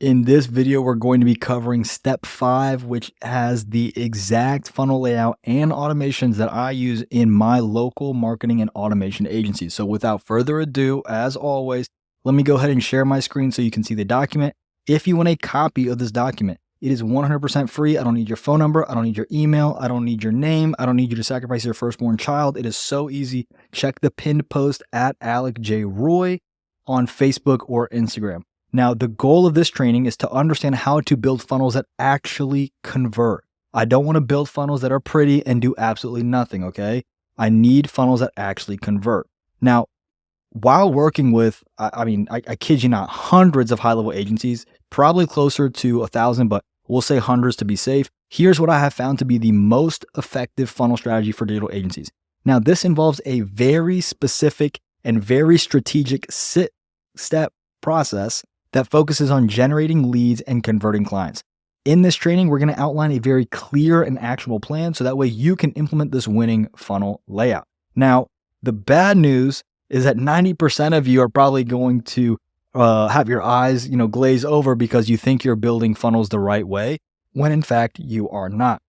In this video, we're going to be covering step 5, which has the exact funnel layout and automations that I use in my local marketing and automation agency. So without further ado, as always, let me go ahead and share my screen so you can see the document. If you want a copy of this document, it is 100% free. I don't need your phone number. I don't need your email. I don't need your name. I don't need you to sacrifice your firstborn child. It is so easy. Check the pinned post at Alec J. Roy on Facebook or Instagram. Now, the goal of this training is to understand how to build funnels that actually convert. I don't want to build funnels that are pretty and do absolutely nothing, okay? I need funnels that actually convert. Now, while working with, I kid you not, hundreds of high-level agencies, probably closer to 1,000, but we'll say hundreds to be safe. Here's what I have found to be the most effective funnel strategy for digital agencies. Now, this involves a very specific and very strategic step process that focuses on generating leads and converting clients. In this training, we're going to outline a very clear and actionable plan so that way you can implement this winning funnel layout. Now, the bad news is that 90% of you are probably going to have your eyes, glaze over because you think you're building funnels the right way, when in fact you are not.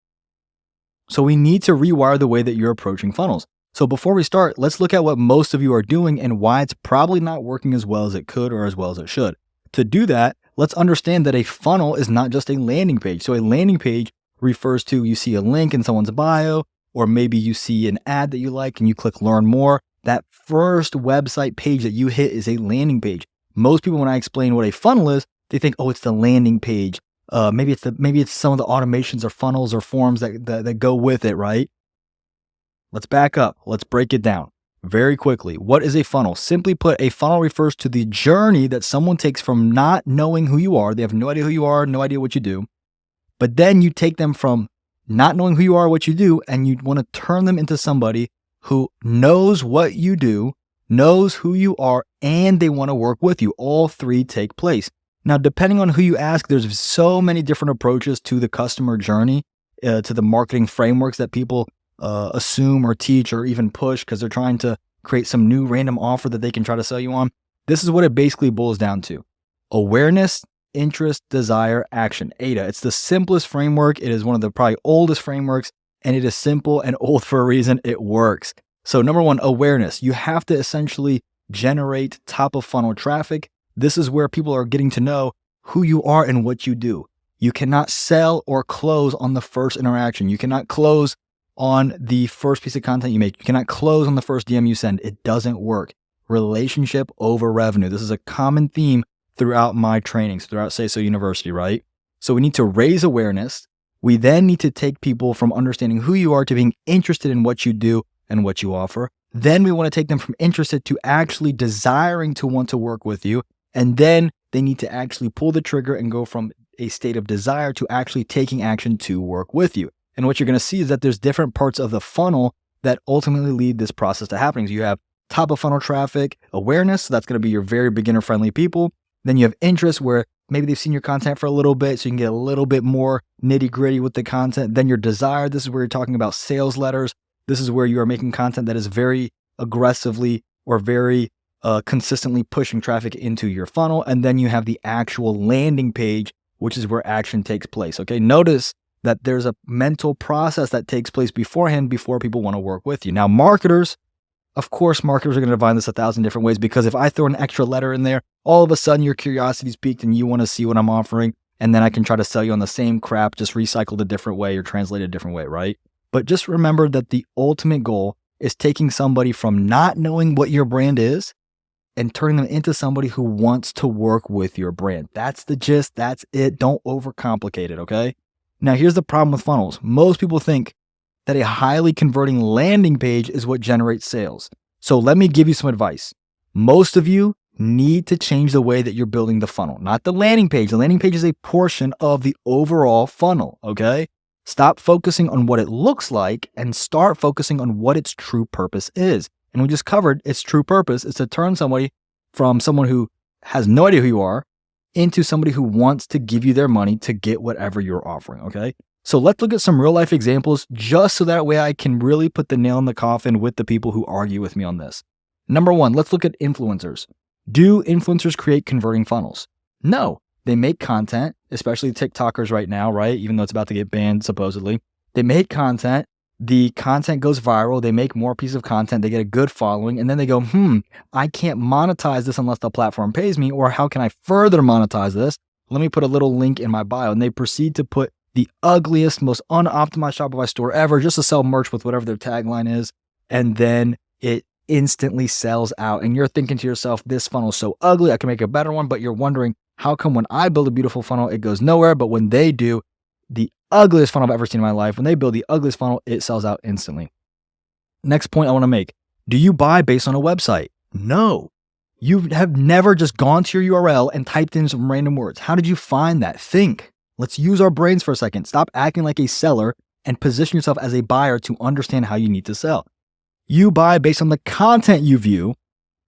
So we need to rewire the way that you're approaching funnels. So before we start, let's look at what most of you are doing and why it's probably not working as well as it could or as well as it should. To do that, let's understand that a funnel is not just a landing page. So a landing page refers to you see a link in someone's bio, or maybe you see an ad that you like and you click learn more. That first website page that you hit is a landing page. Most people, when I explain what a funnel is, they think, oh, it's the landing page. Maybe it's some of the automations or funnels or forms that go with it, right? Let's back up. Let's break it down very quickly. What is a funnel? Simply put, a funnel refers to the journey that someone takes from not knowing who you are. They have no idea who you are, no idea what you do. But then you take them from not knowing who you are, what you do, and you want to turn them into somebody who knows what you do, knows who you are, and they want to work with you. All three take place. Now, depending on who you ask, there's so many different approaches to the customer journey, to the marketing frameworks that people assume or teach or even push because they're trying to create some new random offer that they can try to sell you on. This is what it basically boils down to. Awareness, interest, desire, action. AIDA. It's the simplest framework. It is one of the probably oldest frameworks, and it is simple and old for a reason. It works. So number one, awareness. You have to essentially generate top of funnel traffic. This is where people are getting to know who you are and what you do. You cannot sell or close on the first interaction. You cannot close on the first piece of content you make. You cannot close on the first DM you send. It doesn't work. Relationship over revenue. This is a common theme throughout my trainings, throughout Say So University, right? So we need to raise awareness. We then need to take people from understanding who you are to being interested in what you do and what you offer. Then we want to take them from interested to actually desiring to want to work with you. And then they need to actually pull the trigger and go from a state of desire to actually taking action to work with you. And what you're going to see is that there's different parts of the funnel that ultimately lead this process to happening. So you have top of funnel traffic, awareness. So that's going to be your very beginner friendly people. Then you have interest, where maybe they've seen your content for a little bit, so you can get a little bit more nitty gritty with the content. Then your desire. This is where you're talking about sales letters. This is where you are making content that is very aggressively or very consistently pushing traffic into your funnel. And then you have the actual landing page, which is where action takes place. Okay. Notice that there's a mental process that takes place beforehand before people want to work with you. Now, marketers, of course, marketers are going to define this 1,000 different ways, because if I throw an extra letter in there, all of a sudden your curiosity's piqued and you want to see what I'm offering. And then I can try to sell you on the same crap, just recycled a different way or translated a different way, right? But just remember that the ultimate goal is taking somebody from not knowing what your brand is and turning them into somebody who wants to work with your brand. That's the gist. That's it. Don't overcomplicate it, okay? Now, here's the problem with funnels. Most people think that a highly converting landing page is what generates sales. So let me give you some advice. Most of you need to change the way that you're building the funnel, not the landing page. The landing page is a portion of the overall funnel, okay? Stop focusing on what it looks like and start focusing on what its true purpose is. And we just covered its true purpose is to turn somebody from someone who has no idea who you are into somebody who wants to give you their money to get whatever you're offering, okay? So let's look at some real life examples just so that way I can really put the nail in the coffin with the people who argue with me on this. Number one, let's look at influencers. Do influencers create converting funnels? No, They make content, especially TikTokers right now, right? Even though it's about to get banned, supposedly. They make content. The content goes viral. They make more pieces of content. They get a good following. And then they go, I can't monetize this unless the platform pays me. Or how can I further monetize this? Let me put a little link in my bio. And they proceed to put the ugliest, most unoptimized Shopify store ever just to sell merch with whatever their tagline is. And then it instantly sells out. And you're thinking to yourself, this funnel is so ugly, I can make a better one. But you're wondering, how come when I build a beautiful funnel, it goes nowhere? But when they do, the ugliest funnel I've ever seen in my life, when they build the ugliest funnel, it sells out instantly. Next point I want to make. Do you buy based on a website? No. You have never just gone to your URL and typed in some random words. How did you find that? Think. Let's use our brains for a second. Stop acting like a seller and position yourself as a buyer to understand how you need to sell. You buy based on the content you view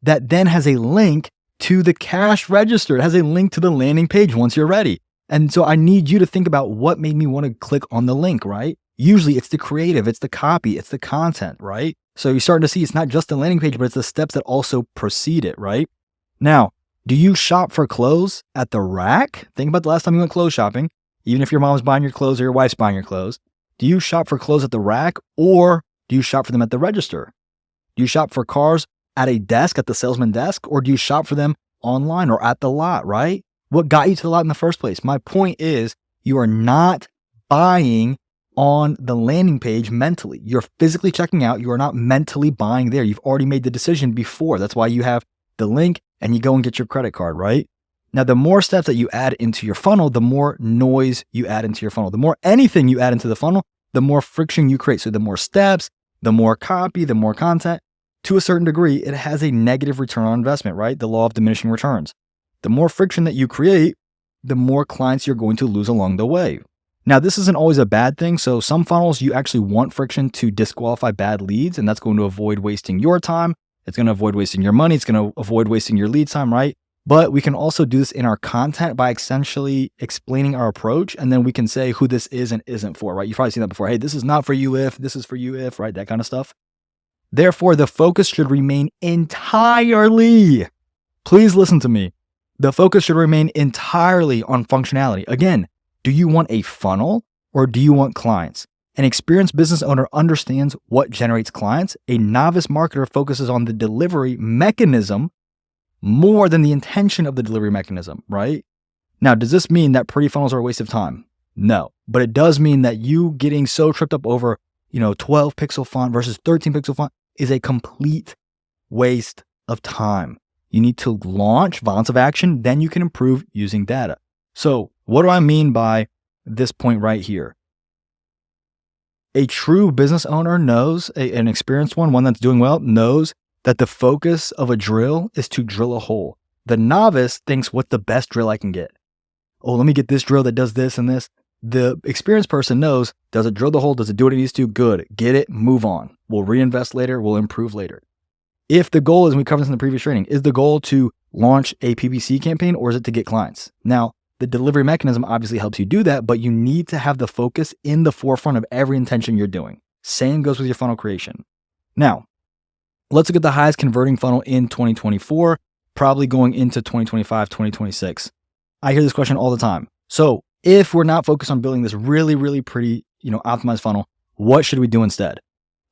that then has a link to the cash register. It has a link to the landing page once you're ready. And so I need you to think about what made me want to click on the link, right? Usually it's the creative, it's the copy, it's the content, right? So you're starting to see it's not just the landing page, but it's the steps that also precede it, right? Now, do you shop for clothes at the rack? Think about the last time you went clothes shopping, even if your mom's buying your clothes or your wife's buying your clothes. Do you shop for clothes at the rack or do you shop for them at the register? Do you shop for cars at a desk, at the salesman desk, or do you shop for them online or at the lot, right? What got you to the lot in the first place? My point is you are not buying on the landing page mentally. You're physically checking out. You are not mentally buying there. You've already made the decision before. That's why you have the link and you go and get your credit card, right? Now, the more steps that you add into your funnel, the more noise you add into your funnel. The more anything you add into the funnel, the more friction you create. So the more steps, the more copy, the more content, to a certain degree, it has a negative return on investment, right? The law of diminishing returns. The more friction that you create, the more clients you're going to lose along the way. Now, this isn't always a bad thing. So some funnels, you actually want friction to disqualify bad leads, and that's going to avoid wasting your time. It's going to avoid wasting your money. It's going to avoid wasting your lead time, right? But we can also do this in our content by essentially explaining our approach, and then we can say who this is and isn't for, right? You've probably seen that before. Hey, this is not for you if, this is for you if, right? That kind of stuff. Therefore, the focus should remain entirely, please listen to me. The focus should remain entirely on functionality. Again, do you want a funnel or do you want clients? An experienced business owner understands what generates clients. A novice marketer focuses on the delivery mechanism more than the intention of the delivery mechanism, right? Now, does this mean that pretty funnels are a waste of time? No, but it does mean that you getting so tripped up over, 12 pixel font versus 13 pixel font is a complete waste of time. You need to launch volumes of action, then you can improve using data. So what do I mean by this point right here? A true business owner knows, an experienced one that's doing well, knows that the focus of a drill is to drill a hole. The novice thinks, what's the best drill I can get? Oh, let me get this drill that does this and this. The experienced person knows, does it drill the hole? Does it do what it needs to? Good. Get it, move on. We'll reinvest later. We'll improve later. If the goal is, and we covered this in the previous training, is the goal to launch a PPC campaign or is it to get clients? Now, the delivery mechanism obviously helps you do that, but you need to have the focus in the forefront of every intention you're doing. Same goes with your funnel creation. Now, let's look at the highest converting funnel in 2024, probably going into 2025, 2026. I hear this question all the time. So if we're not focused on building this really, really pretty, optimized funnel, what should we do instead?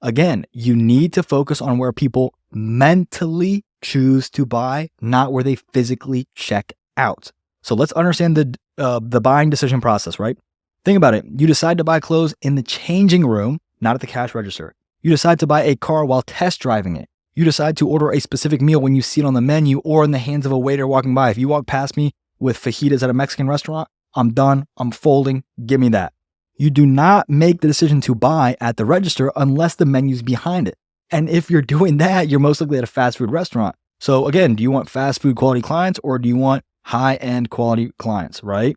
Again, you need to focus on where people mentally choose to buy, not where they physically check out. So let's understand the buying decision process, right? Think about it. You decide to buy clothes in the changing room, not at the cash register. You decide to buy a car while test driving it. You decide to order a specific meal when you see it on the menu or in the hands of a waiter walking by. If you walk past me with fajitas at a Mexican restaurant, I'm done. I'm folding. Give me that. You do not make the decision to buy at the register unless the menu's behind it. And if you're doing that, you're most likely at a fast food restaurant. So again, do you want fast food quality clients or do you want high-end quality clients, right?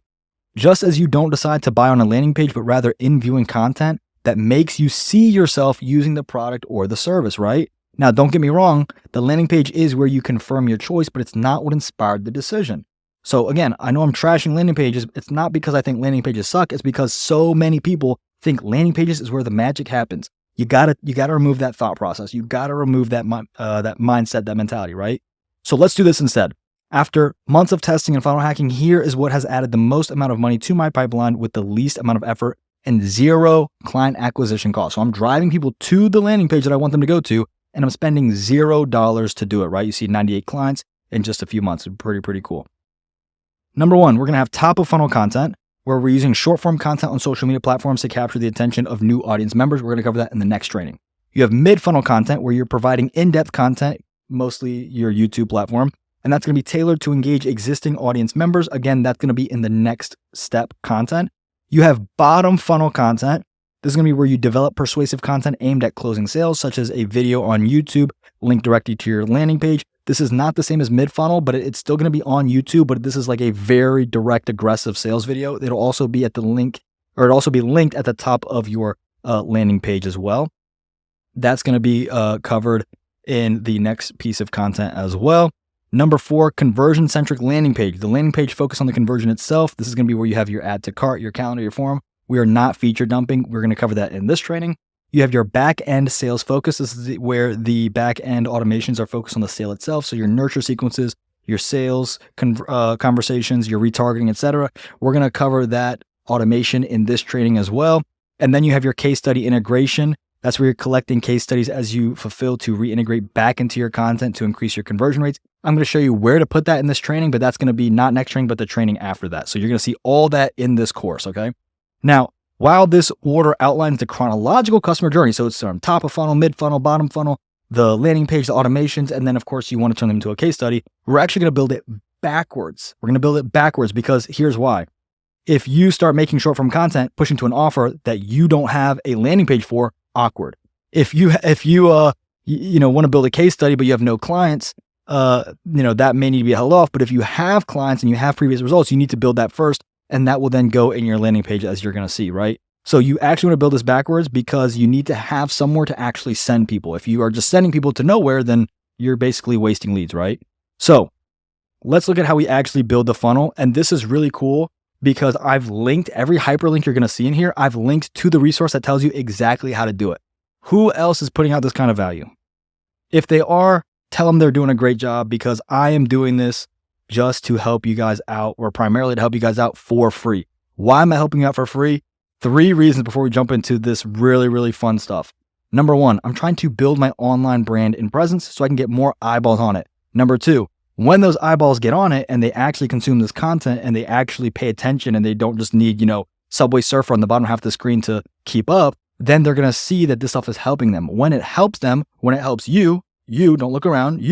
Just as you don't decide to buy on a landing page, but rather in viewing content that makes you see yourself using the product or the service, right? Now, don't get me wrong, the landing page is where you confirm your choice, but it's not what inspired the decision. So again, I know I'm trashing landing pages. It's not because I think landing pages suck. It's because so many people think landing pages is where the magic happens. You gotta remove that thought process. You gotta remove that mindset, that mentality, right? So let's do this instead. After months of testing and funnel hacking, here is what has added the most amount of money to my pipeline with the least amount of effort and zero client acquisition cost. So I'm driving people to the landing page that I want them to go to, and I'm spending $0 to do it, right? You see 98 clients in just a few months. Pretty cool. Number one, we're going to have top of funnel content where we're using short form content on social media platforms to capture the attention of new audience members. We're going to cover that in the next training. You have mid funnel content where you're providing in-depth content, mostly your YouTube platform, and that's going to be tailored to engage existing audience members. Again, that's going to be in the next step content. You have bottom funnel content. This is going to be where you develop persuasive content aimed at closing sales, such as a video on YouTube linked directly to your landing page. This is not the same as mid funnel, but it's still going to be on YouTube, but this is like a very direct, aggressive sales video. It'll also be at the link, or it'll also be linked at the top of your landing page as well. That's going to be covered in the next piece of content as well. Number 4, conversion-centric landing page. The landing page focus on the conversion itself. This is going to be where you have your add to cart, your calendar, your form. We are not feature dumping. We're going to cover that in this training. You have your back-end sales focus. This is where the back-end automations are focused on the sale itself. So your nurture sequences, your sales conversations, your retargeting, etc. We're going to cover that automation in this training as well. And then you have your case study integration. That's where you're collecting case studies as you fulfill to reintegrate back into your content to increase your conversion rates. I'm going to show you where to put that in this training, but that's going to be not next training, but the training after that. So you're going to see all that in this course, okay? Now, while this order outlines the chronological customer journey, so it's from top of funnel, mid funnel, bottom funnel, the landing page, the automations, and then of course you want to turn them into a case study, we're actually going to build it backwards. We're going to build it backwards because here's why. If you start making short form content, pushing to an offer that you don't have a landing page for, awkward. If you want to build a case study, but you have no clients, that may need to be held off. But if you have clients and you have previous results, you need to build that first. And that will then go in your landing page as you're going to see, right? So you actually want to build this backwards because you need to have somewhere to actually send people. If you are just sending people to nowhere, then you're basically wasting leads, right? So let's look at how we actually build the funnel. And this is really cool because I've linked every hyperlink you're going to see in here. I've linked to the resource that tells you exactly how to do it. Who else is putting out this kind of value? If they are, tell them they're doing a great job because I am doing this just to help you guys out, or primarily to help you guys out for free. Why am I helping you out for free? 3 reasons before we jump into this really, really fun stuff. Number 1, I'm trying to build my online brand and presence so I can get more eyeballs on it. Number 2, when those eyeballs get on it and they actually consume this content and they actually pay attention and they don't just need, Subway Surfer on the bottom half of the screen to keep up, then they're going to see that this stuff is helping them. When it helps them, when it helps you, don't look around,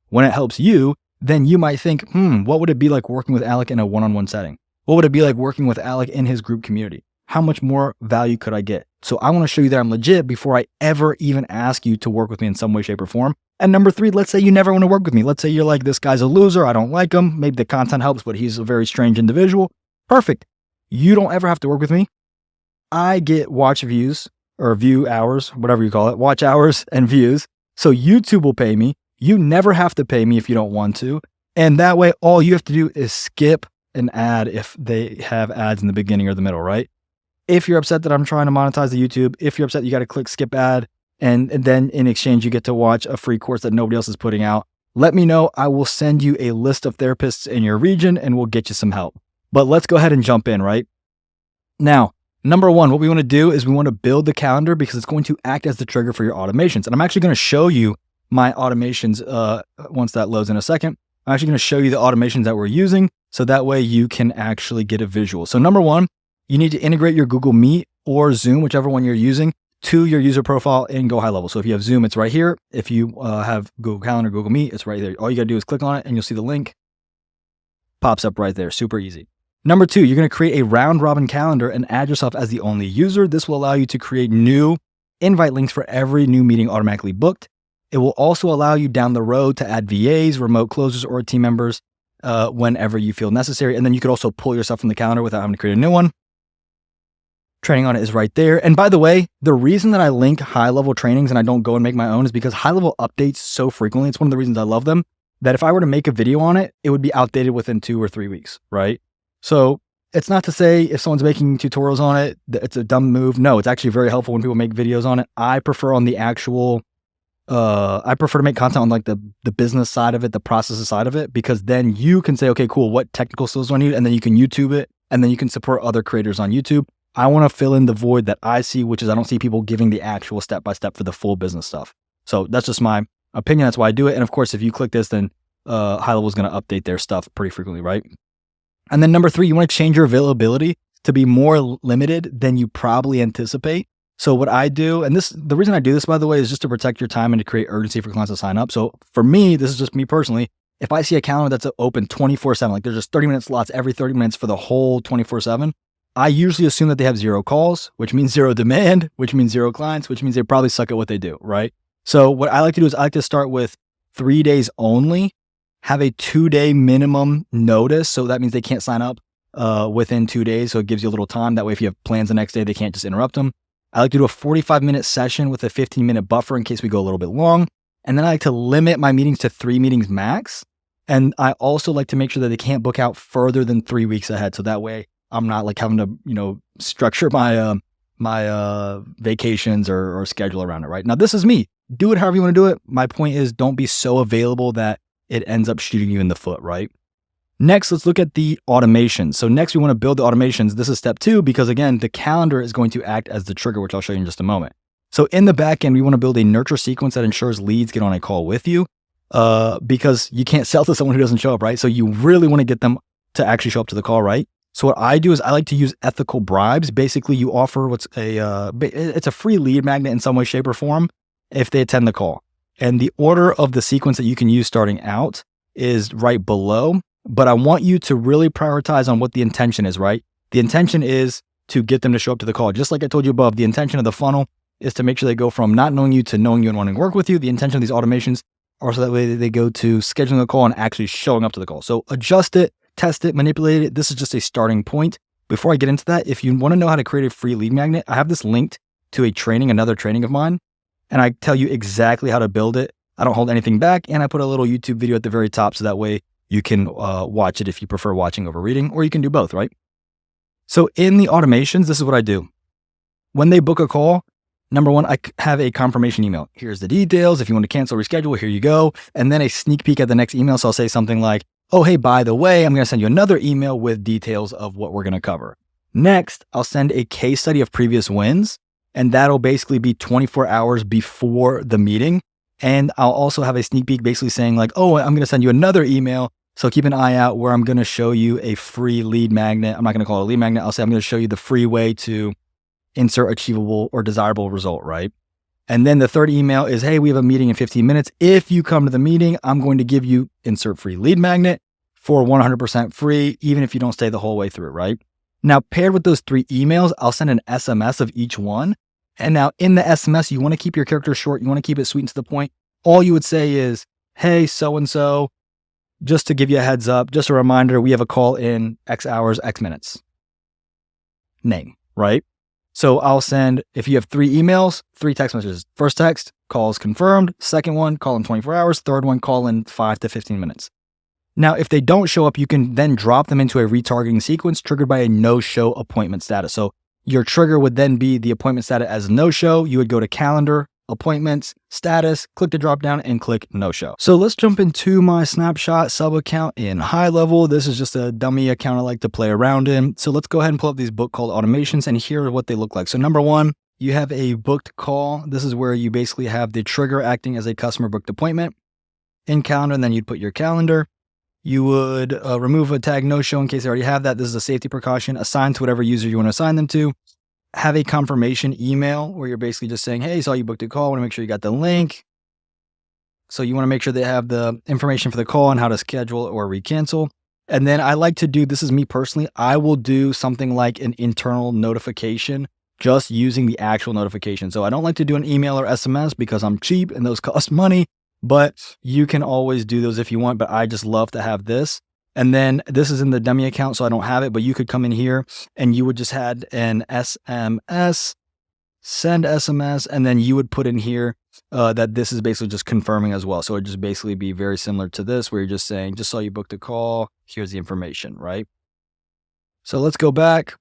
when it helps you, then you might think, what would it be like working with Alec in a one-on-one setting? What would it be like working with Alec in his group community? How much more value could I get? So I want to show you that I'm legit before I ever even ask you to work with me in some way, shape, or form. And number 3, let's say you never want to work with me. Let's say you're like, this guy's a loser. I don't like him. Maybe the content helps, but he's a very strange individual. Perfect. You don't ever have to work with me. I get watch views or view hours, whatever you call it, watch hours and views. So YouTube will pay me. You never have to pay me if you don't want to. And that way, all you have to do is skip an ad if they have ads in the beginning or the middle, right? If you're upset that I'm trying to monetize the YouTube, if you're upset you got to click skip ad, and then in exchange you get to watch a free course that nobody else is putting out, let me know. I will send you a list of therapists in your region and we'll get you some help. But let's go ahead and jump in, right? Now, number 1, what we want to do is we want to build the calendar because it's going to act as the trigger for your automations. And I'm actually going to show you my automations once that loads in a second. I'm actually going to show you the automations that we're using so that way you can actually get a visual. So number 1, you need to integrate your Google Meet or Zoom, whichever one you're using, to your user profile in Go High Level. So if you have Zoom, it's right here. If you have Google Calendar, Google Meet, it's right there. All you got to do is click on it and you'll see the link. Pops up right there. Super easy. Number 2, you're going to create a round robin calendar and add yourself as the only user. This will allow you to create new invite links for every new meeting automatically booked. It will also allow you down the road to add VAs, remote closers, or team members whenever you feel necessary. And then you could also pull yourself from the calendar without having to create a new one. Training on it is right there. And by the way, the reason that I link high-level trainings and I don't go and make my own is because high-level updates so frequently. It's one of the reasons I love them, that if I were to make a video on it, it would be outdated within 2 or 3 weeks, right? So it's not to say if someone's making tutorials on it, that it's a dumb move. No, it's actually very helpful when people make videos on it. I prefer on the actual I prefer to make content on like the business side of it, the processes side of it, because then you can say, okay, cool, what technical skills do I need? And then you can YouTube it, and then you can support other creators on YouTube. I want to fill in the void that I see, which is I don't see people giving the actual step-by-step for the full business stuff. So that's just my opinion. That's why I do it. And of course, if you click this, then High Level is going to update their stuff pretty frequently, right? And then number 3, you want to change your availability to be more limited than you probably anticipate. So what I do, and the reason I do this, by the way, is just to protect your time and to create urgency for clients to sign up. So for me, this is just me personally. If I see a calendar that's open 24/7, like there's just 30-minute slots every 30 minutes for the whole 24/7, I usually assume that they have 0 calls, which means 0 demand, which means 0 clients, which means they probably suck at what they do, right? So what I like to do is I like to start with 3 days only, have a 2-day minimum notice. So that means they can't sign up within 2 days. So it gives you a little time. That way, if you have plans the next day, they can't just interrupt them. I like to do a 45-minute session with a 15-minute buffer in case we go a little bit long. And then I like to limit my meetings to 3 meetings max. And I also like to make sure that they can't book out further than 3 weeks ahead. So that way I'm not like having to, structure my vacations or schedule around it, right? Now, this is me. Do it however you want to do it. My point is don't be so available that it ends up shooting you in the foot, right? Next, let's look at the automations. So next we want to build the automations. This is step 2, because again, the calendar is going to act as the trigger, which I'll show you in just a moment. So in the back end, we want to build a nurture sequence that ensures leads get on a call with you because you can't sell to someone who doesn't show up, right? So you really want to get them to actually show up to the call, right? So what I do is I like to use ethical bribes. Basically, you offer it's a free lead magnet in some way, shape, or form if they attend the call. And the order of the sequence that you can use starting out is right below. But I want you to really prioritize on what the intention is, right? The intention is to get them to show up to the call. Just like I told you above, the intention of the funnel is to make sure they go from not knowing you to knowing you and wanting to work with you. The intention of these automations are so that way they go to scheduling a call and actually showing up to the call. So adjust it, test it, manipulate it. This is just a starting point. Before I get into that, if you want to know how to create a free lead magnet, I have this linked to another training of mine, and I tell you exactly how to build it. I don't hold anything back, and I put a little YouTube video at the very top so that way you can watch it if you prefer watching over reading, or you can do both, right? So in the automations, this is what I do. When they book a call, number 1, I have a confirmation email. Here's the details. If you want to cancel or reschedule, here you go. And then a sneak peek at the next email. So I'll say something like, oh, hey, by the way, I'm going to send you another email with details of what we're going to cover. Next, I'll send a case study of previous wins, and that'll basically be 24 hours before the meeting. And I'll also have a sneak peek basically saying like, oh, I'm going to send you another email. So keep an eye out where I'm going to show you a free lead magnet. I'm not going to call it a lead magnet. I'll say I'm going to show you the free way to insert achievable or desirable result, right? And then the third email is, hey, we have a meeting in 15 minutes. If you come to the meeting, I'm going to give you insert free lead magnet for 100% free, even if you don't stay the whole way through, right? Now, paired with those 3 emails, I'll send an SMS of each one. And now in the SMS, you want to keep your character short. You want to keep it sweet and to the point. All you would say is, hey, so-and-so, just to give you a heads up, just a reminder, we have a call in X hours, X minutes. Name, right? So I'll send, if you have 3 emails, 3 text messages. First text, calls confirmed. Second one, call in 24 hours. Third one, call in 5 to 15 minutes. Now, if they don't show up, you can then drop them into a retargeting sequence triggered by a no-show appointment status. So your trigger would then be the appointment status as no-show. You would go to calendar, appointments, status, click the drop down and click no-show. So let's jump into my snapshot sub account in High Level. This is just a dummy account I like to play around in. So let's go ahead and pull up these book called automations, and here are what they look like. So number 1, you have a booked call. This is where you basically have the trigger acting as a customer booked appointment in calendar, and then you'd put your calendar. You would remove a tag no-show in case they already have that. This is a safety precaution. Assign to whatever user you want to assign them to. Have a confirmation email where you're basically just saying, hey, saw you booked a call. Want to make sure you got the link. So you want to make sure they have the information for the call and how to schedule or recancel. And then I like to do, this is me personally, I will do something like an internal notification just using the actual notification. So I don't like to do an email or SMS because I'm cheap and those cost money, but you can always do those if you want. But I just love to have this. And then this is in the dummy account, so I don't have it, but you could come in here and you would just add an SMS, send SMS, and then you would put in here that this is basically just confirming as well. So it'd just basically be very similar to this, where you're just saying, just saw you booked a call. Here's the information, right? So let's go back.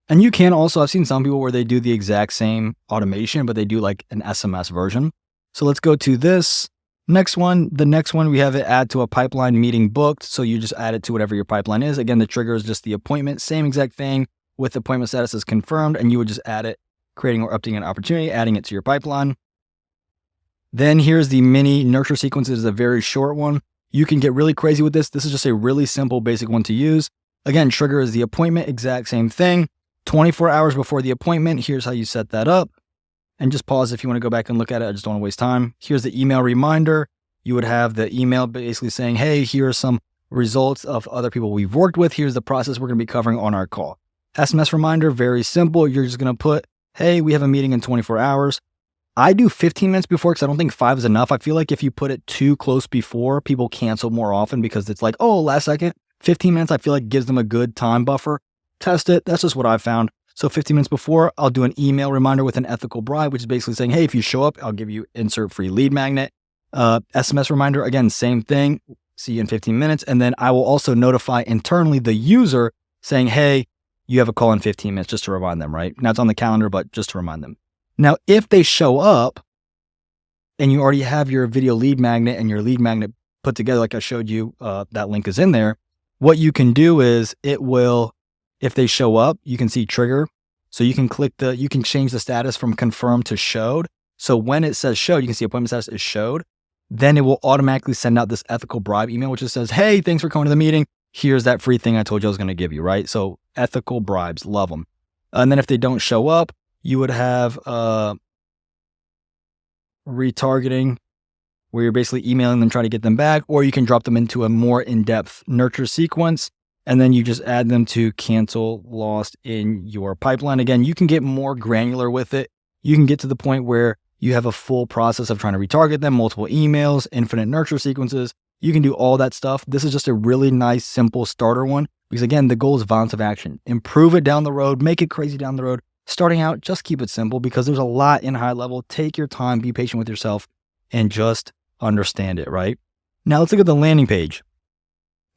And you can also, I've seen some people where they do the exact same automation, but they do like an SMS version. So let's go to this next one. The next one, we have it add to a pipeline meeting booked. So you just add it to whatever your pipeline is. Again, the trigger is just the appointment, same exact thing with appointment status is confirmed. And you would just add it, creating or updating an opportunity, adding it to your pipeline. Then here's the mini nurture sequences, is a very short one. You can get really crazy with this. This is just a really simple, basic one to use. Again, trigger is the appointment, exact same thing. 24 hours before the appointment, here's how you set that up. And just pause if you want to go back and look at it. I just don't want to waste time. Here's the email reminder. You would have the email basically saying, hey, here are some results of other people we've worked with. Here's the process we're going to be covering on our call. SMS reminder, very simple. You're just going to put, hey, we have a meeting in 24 hours. I do 15 minutes before because I don't think 5 is enough. I feel like if you put it too close before, people cancel more often because it's like, oh, last second. 15 minutes, I feel like gives them a good time buffer. Test it. That's just what I found. So 15 minutes before, I'll do an email reminder with an ethical bribe, which is basically saying, hey, if you show up, I'll give you insert free lead magnet. SMS reminder, again, same thing. See you in 15 minutes. And then I will also notify internally the user saying, hey, you have a call in 15 minutes, just to remind them, right? Now it's on the calendar, but just to remind them. Now, if they show up and you already have your video lead magnet and your lead magnet put together, like I showed you, that link is in there. What you can do is it will, if they show up, you can see trigger. So you can you can change the status from confirmed to showed. So when it says showed, you can see appointment status is showed. Then it will automatically send out this ethical bribe email, which just says, hey, thanks for coming to the meeting. Here's that free thing I told you I was going to give you, right? So ethical bribes, love them. And then if they don't show up, you would have retargeting, where you're basically emailing them, trying to get them back, or you can drop them into a more in-depth nurture sequence, and then you just add them to cancel lost in your pipeline. Again, you can get more granular with it. You can get to the point where you have a full process of trying to retarget them, multiple emails, infinite nurture sequences. You can do all that stuff. This is just a really nice, simple starter one, because again, the goal is violence of action. Improve it down the road, make it crazy down the road. Starting out, just keep it simple because there's a lot in high level. Take your time, be patient with yourself, and just understand it, right? Now let's look at the landing page.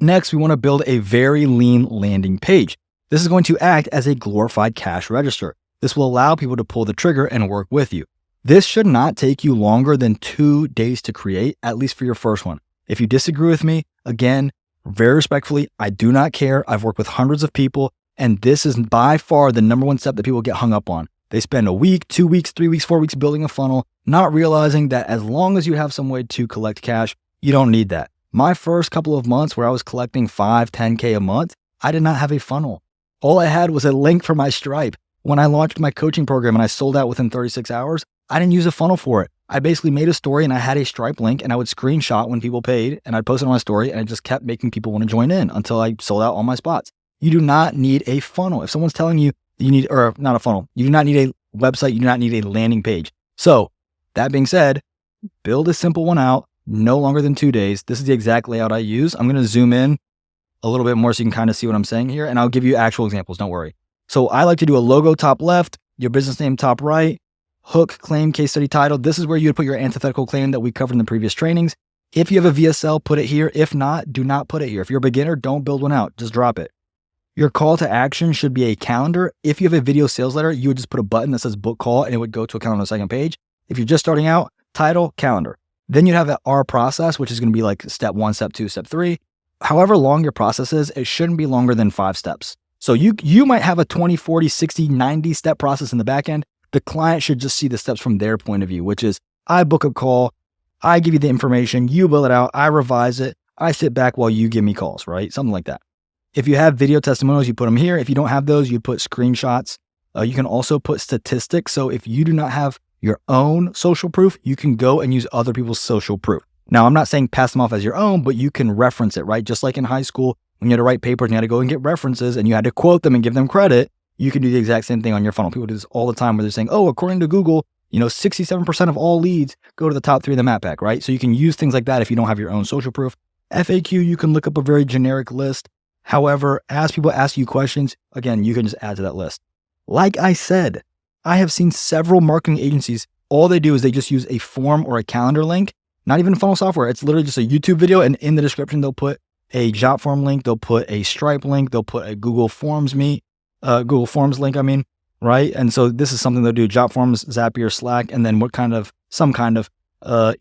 Next, we want to build a very lean landing page. This is going to act as a glorified cash register. This will allow people to pull the trigger and work with you. This should not take you longer than 2 days to create, at least for your first one. If you disagree with me, again, very respectfully, I do not care. I've worked with hundreds of people, and this is by far the number one step that people get hung up on. They spend a week, 2 weeks, 3 weeks, 4 weeks building a funnel, not realizing that as long as you have some way to collect cash, you don't need that. My first couple of months where I was collecting 5, 10K a month, I did not have a funnel. All I had was a link for my Stripe. When I launched my coaching program and I sold out within 36 hours, I didn't use a funnel for it. I basically made a story and I had a Stripe link and I would screenshot when people paid and I'd post it on my story and I just kept making people want to join in until I sold out all my spots. You do not need a funnel. If someone's telling you you need, or not a funnel, you do not need a website, you do not need a landing page. So that being said, build a simple one out, no longer than 2 days. This is the exact layout I use. I'm going to zoom in a little bit more so you can kind of see what I'm saying here, and I'll give you actual examples, don't worry. So I like to do a logo top left, your business name top right, hook, claim, case study title. This is where you would put your antithetical claim that we covered in the previous trainings. If you have a VSL, put it here. If not, do not put it here. If you're a beginner, don't build one out. Just drop it. Your call to action should be a calendar. If you have a video sales letter, you would just put a button that says book call and it would go to a calendar on the second page. If you're just starting out, title, calendar. Then you'd have our process, which is going to be like step 1, step 2, step 3. However long your process is, it shouldn't be longer than 5 steps. So you might have a 20, 40, 60, 90 step process in the back end. The client should just see the steps from their point of view, which is I book a call, I give you the information, you bill it out, I revise it, I sit back while you give me calls, right? Something like that. If you have video testimonials, you put them here. If you don't have those, you put screenshots. You can also put statistics. So if you do not have your own social proof, you can go and use other people's social proof. Now, I'm not saying pass them off as your own, but you can reference it, right? Just like in high school, when you had to write papers and you had to go and get references and you had to quote them and give them credit, you can do the exact same thing on your funnel. People do this all the time where they're saying, oh, according to Google, 67% of all leads go to the top 3 of the map pack, right? So you can use things like that if you don't have your own social proof. FAQ, you can look up a very generic list. However, as people ask you questions, again, you can just add to that list. Like I said, I have seen several marketing agencies, all they do is they just use a form or a calendar link, not even funnel software. It's literally just a YouTube video, and in the description, they'll put a Jotform link, they'll put a Stripe link, they'll put a Google Forms meet, Google Forms link, I mean, right? And so this is something they'll do, Jotforms, Zapier, Slack, and then some kind of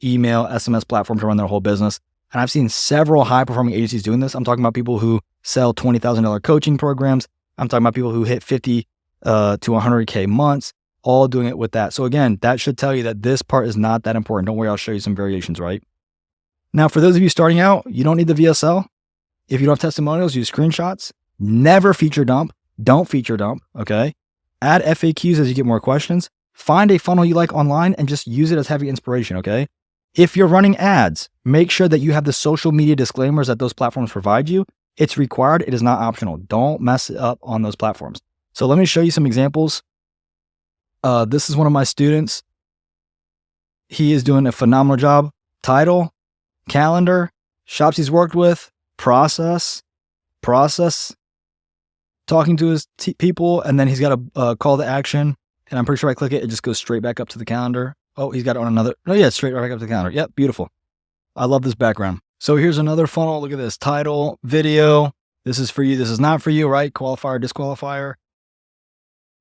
email, SMS platform to run their whole business. And I've seen several high-performing agencies doing this. I'm talking about people who sell $20,000 coaching programs. I'm talking about people who hit 50 to 100K months, all doing it with that. So again, that should tell you that this part is not that important. Don't worry, I'll show you some variations, right? Now, for those of you starting out, you don't need the VSL. If you don't have testimonials, use screenshots. Never feature dump. Don't feature dump, okay? Add FAQs as you get more questions. Find a funnel you like online and just use it as heavy inspiration, okay? If you're running ads, make sure that you have the social media disclaimers that those platforms provide you. It's required. It is not optional. Don't mess it up on those platforms. So let me show you some examples. This is one of my students. He is doing a phenomenal job. Title, calendar, shops he's worked with, process, talking to his people, and then he's got a call to action. And I'm pretty sure I click it, it just goes straight back up to the calendar. Oh, he's got it on another. Oh yeah, straight right back up to the calendar. Yep, beautiful. I love this background. So here's another funnel. Look at this. Title, video. This is for you. This is not for you, right? Qualifier, disqualifier.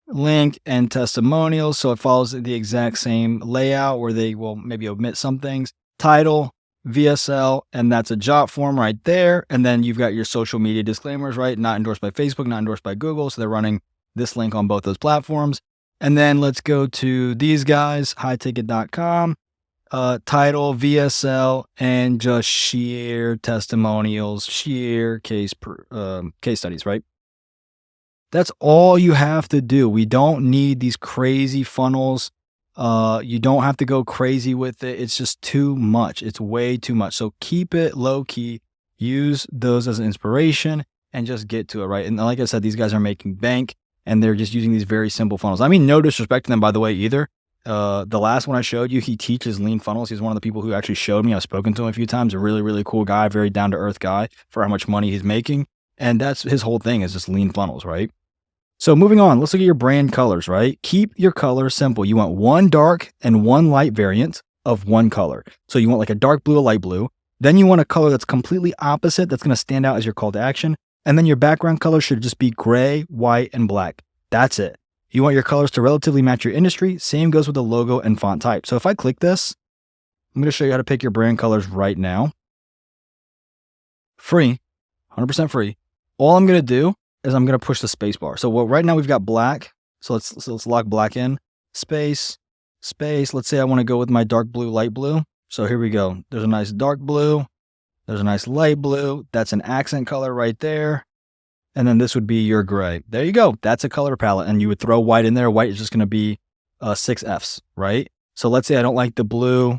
Link and testimonials. So it follows the exact same layout where they will maybe omit some things. Title, VSL, and that's a jot form right there. And then you've got your social media disclaimers, right? Not endorsed by Facebook, not endorsed by Google. So they're running this link on both those platforms. And then let's go to these guys, highticket.com, title, VSL, and just sheer testimonials, sheer case studies, right? That's all you have to do. We don't need these crazy funnels. You don't have to go crazy with it. It's just too much. It's way too much. So keep it low key, use those as an inspiration, and just get to it, right? And like I said, these guys are making bank. And they're just using these very simple funnels. I mean, no disrespect to them, by the way, either. The last one I showed you, he teaches lean funnels. He's one of the people who actually showed me. I've spoken to him a few times. A really, really cool guy, very down-to-earth guy for how much money he's making. And that's his whole thing, is just lean funnels, right? So moving on, let's look at your brand colors, right? Keep your colors simple. You want one dark and one light variant of one color. So you want like a dark blue, a light blue. Then you want a color that's completely opposite, that's going to stand out as your call to action. And then your background color should just be gray, white, and black. That's it. You want your colors to relatively match your industry. Same goes with the logo and font type. So if I click this, I'm going to show you how to pick your brand colors right now. Free, 100% free. All I'm going to do is I'm going to push the space bar. So right now we've got black. So let's lock black in. Space. Let's say I want to go with my dark blue, light blue. So here we go. There's a nice dark blue. There's a nice light blue. That's an accent color right there. And then this would be your gray. There you go. That's a color palette. And you would throw white in there. White is just going to be 6 Fs, right? So let's say I don't like the blue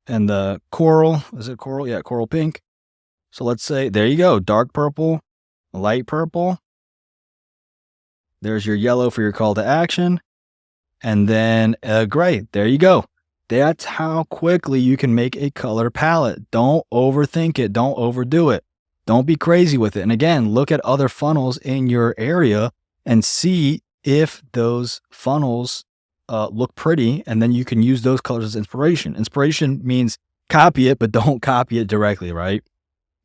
and the coral. Is it coral? Yeah, coral pink. So let's say, there you go. Dark purple, light purple. There's your yellow for your call to action. And then gray. There you go. That's how quickly you can make a color palette. Don't overthink it. Don't overdo it. Don't be crazy with it. And again, look at other funnels in your area and see if those funnels look pretty. And then you can use those colors as inspiration. Inspiration means copy it, but don't copy it directly, right?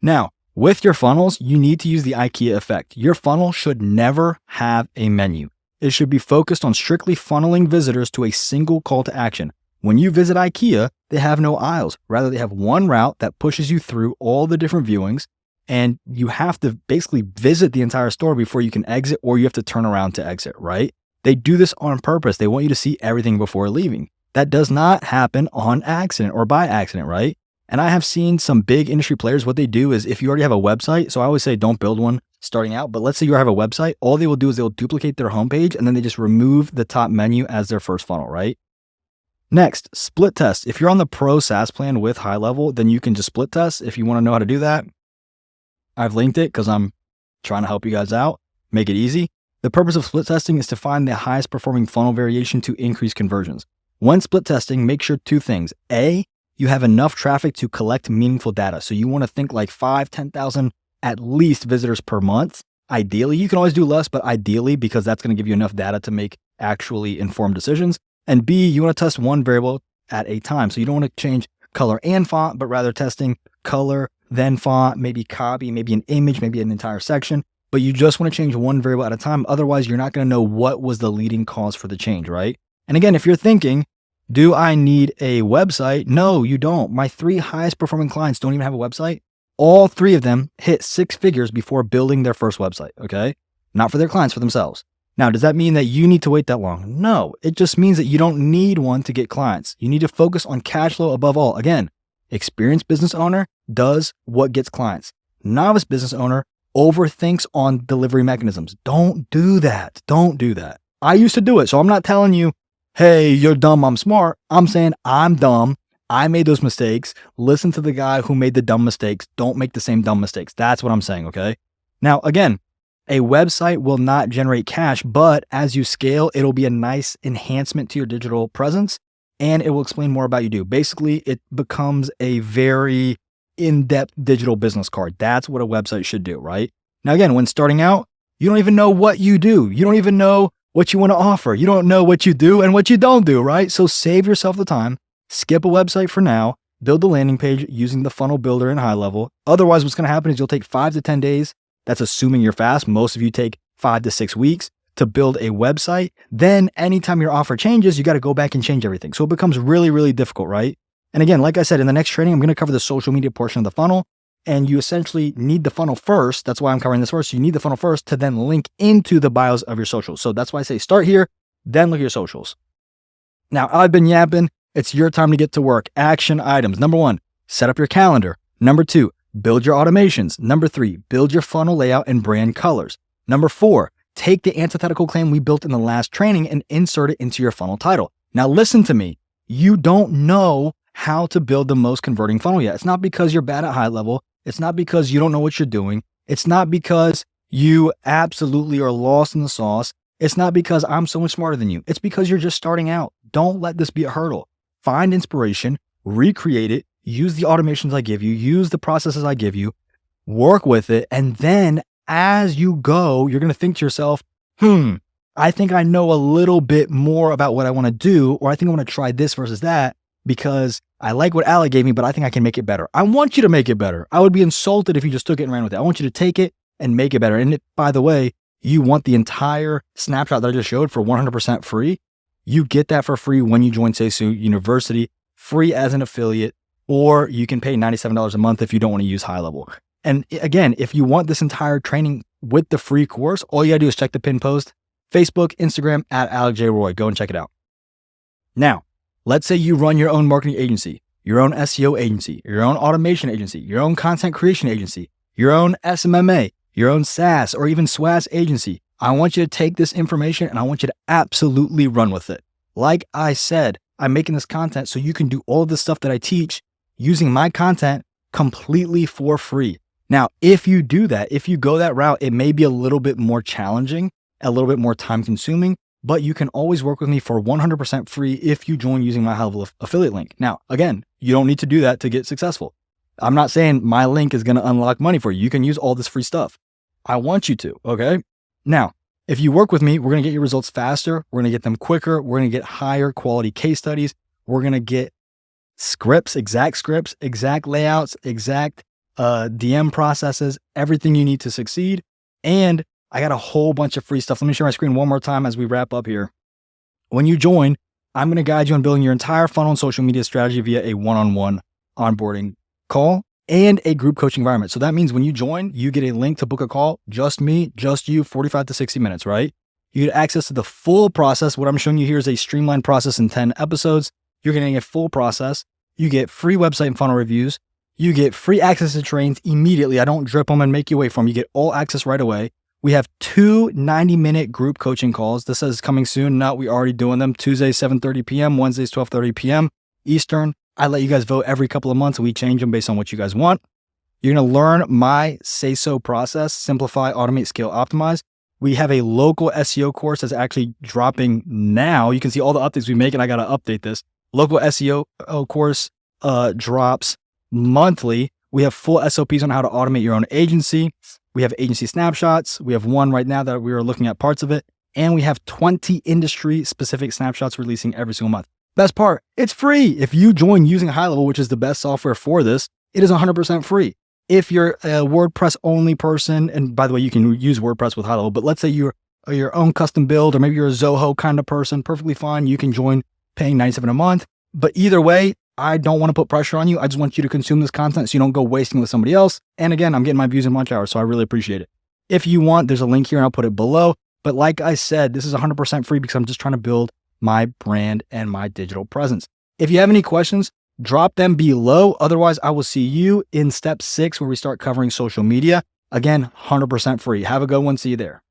Now, with your funnels, you need to use the IKEA effect. Your funnel should never have a menu. It should be focused on strictly funneling visitors to a single call to action. When you visit IKEA, they have no aisles. Rather, they have one route that pushes you through all the different viewings, and you have to basically visit the entire store before you can exit, or you have to turn around to exit, right? They do this on purpose. They want you to see everything before leaving. That does not happen on accident or by accident, right? And I have seen some big industry players, what they do is if you already have a website, so I always say don't build one starting out, but let's say you have a website, all they will do is they'll duplicate their homepage and then they just remove the top menu as their first funnel, right? Next, split test. If you're on the Pro SaaS plan with high level, then you can just split test. If you want to know how to do that, I've linked it because I'm trying to help you guys out, make it easy. The purpose of split testing is to find the highest performing funnel variation to increase conversions. When split testing, make sure 2 things. A, you have enough traffic to collect meaningful data. So you want to think like 5, 10,000 at least visitors per month. Ideally, you can always do less, but ideally, because that's going to give you enough data to make actually informed decisions. And B, you want to test one variable at a time. So you don't want to change color and font, but rather testing color, then font, maybe copy, maybe an image, maybe an entire section. but you just want to change one variable at a time. Otherwise, you're not going to know what was the leading cause for the change, right? And again, if you're thinking, do I need a website? No, you don't. My 3 highest performing clients don't even have a website. All 3 of them hit 6 figures before building their first website, okay? Not for their clients, for themselves. Now, does that mean that you need to wait that long? No, it just means that you don't need one to get clients. You need to focus on cash flow above all. Again, experienced business owner does what gets clients. Novice business owner overthinks on delivery mechanisms. Don't do that. Don't do that. I used to do it. So I'm not telling you, hey, you're dumb, I'm smart. I'm saying I'm dumb. I made those mistakes. Listen to the guy who made the dumb mistakes. Don't make the same dumb mistakes. That's what I'm saying, okay? Now, again, a website will not generate cash, but as you scale, it'll be a nice enhancement to your digital presence, and it will explain more about you. Basically, it becomes a very in-depth digital business card. That's what a website should do, right? Now, again, when starting out, you don't even know what you do. You don't even know what you want to offer. You don't know what you do and what you don't do, right? So save yourself the time, skip a website for now, build the landing page using the funnel builder in high level. Otherwise, what's going to happen is you'll take 5 to 10 days. That's assuming you're fast. Most of you take 5 to 6 weeks to build a website. Then anytime your offer changes, you got to go back and change everything. So it becomes really, really difficult, right? And again, like I said, in the next training, I'm going to cover the social media portion of the funnel. And you essentially need the funnel first. That's why I'm covering this first. You need the funnel first to then link into the bios of your socials. So that's why I say start here, then look at your socials. Now, I've been yapping. It's your time to get to work. Action items. Number 1, set up your calendar. Number 2, build your automations. Number 3, build your funnel layout and brand colors. Number 4, take the antithetical claim we built in the last training and insert it into your funnel title. Now, listen to me. You don't know how to build the most converting funnel yet. It's not because you're bad at high level. It's not because you don't know what you're doing. It's not because you absolutely are lost in the sauce. It's not because I'm so much smarter than you. It's because you're just starting out. Don't let this be a hurdle. Find inspiration, recreate it, use the automations I give you, use the processes I give you, work with it. And then as you go, you're going to think to yourself, I think I know a little bit more about what I want to do, or I think I want to try this versus that because I like what Alec gave me, but I think I can make it better. I want you to make it better. I would be insulted if you just took it and ran with it. I want you to take it and make it better. And if, by the way, you want the entire snapshot that I just showed for 100% free, you get that for free when you join Seisu University, free as an affiliate, or you can pay $97 a month if you don't want to use high level. And again, if you want this entire training with the free course, all you gotta do is check the pinned post, Facebook, Instagram, at Alec J. Roy. Go and check it out. Now, let's say you run your own marketing agency, your own SEO agency, your own automation agency, your own content creation agency, your own SMMA, your own SaaS, or even SWAS agency. I want you to take this information and I want you to absolutely run with it. Like I said, I'm making this content so you can do all of the stuff that I teach using my content completely for free. Now, if you do that, if you go that route, it may be a little bit more challenging, a little bit more time consuming, but you can always work with me for 100% free if you join using my high-level affiliate link. Now, again, you don't need to do that to get successful. I'm not saying my link is going to unlock money for you. You can use all this free stuff. I want you to, okay? Now, if you work with me, we're going to get your results faster. We're going to get them quicker. We're going to get higher quality case studies. We're going to get scripts, exact layouts, exact DM processes, everything you need to succeed. And I got a whole bunch of free stuff. Let me share my screen one more time as we wrap up here. When you join, I'm going to guide you on building your entire funnel and social media strategy via a one-on-one onboarding call and a group coaching environment. So that means when you join, you get a link to book a call, just me, just you, 45 to 60 minutes, right? You get access to the full process. What I'm showing you here is a streamlined process in 10 episodes. You're getting a full process. You get free website and funnel reviews. You get free access to trains immediately. I don't drip them and make you wait for them. You get all access right away. We have 2 90-minute group coaching calls. This says coming soon. No, we already doing them. Tuesdays, 7:30 p.m., Wednesdays, 12:30 p.m. Eastern. I let you guys vote every couple of months. We change them based on what you guys want. You're going to learn my Say-So process, simplify, automate, scale, optimize. We have a local SEO course that's actually dropping now. You can see all the updates we make, and I got to update this. Local SEO course drops monthly. We have full SOPs on how to automate your own agency. We have agency snapshots. We have one right now that we are looking at parts of it. And we have 20 industry-specific snapshots releasing every single month. Best part, it's free. If you join using High Level, which is the best software for this, it is 100% free. If you're a WordPress only person, and by the way, you can use WordPress with high level, but let's say you're your own custom build, or maybe you're a Zoho kind of person, perfectly fine. You can join paying $97 a month. But either way, I don't want to put pressure on you. I just want you to consume this content so you don't go wasting with somebody else. And again, I'm getting my views and watch hours, so I really appreciate it. If you want, there's a link here and I'll put it below. But like I said, this is 100% free because I'm just trying to build my brand and my digital presence. If you have any questions, drop them below. Otherwise, I will see you in step 6 where we start covering social media. Again, 100% free. Have a good one. See you there.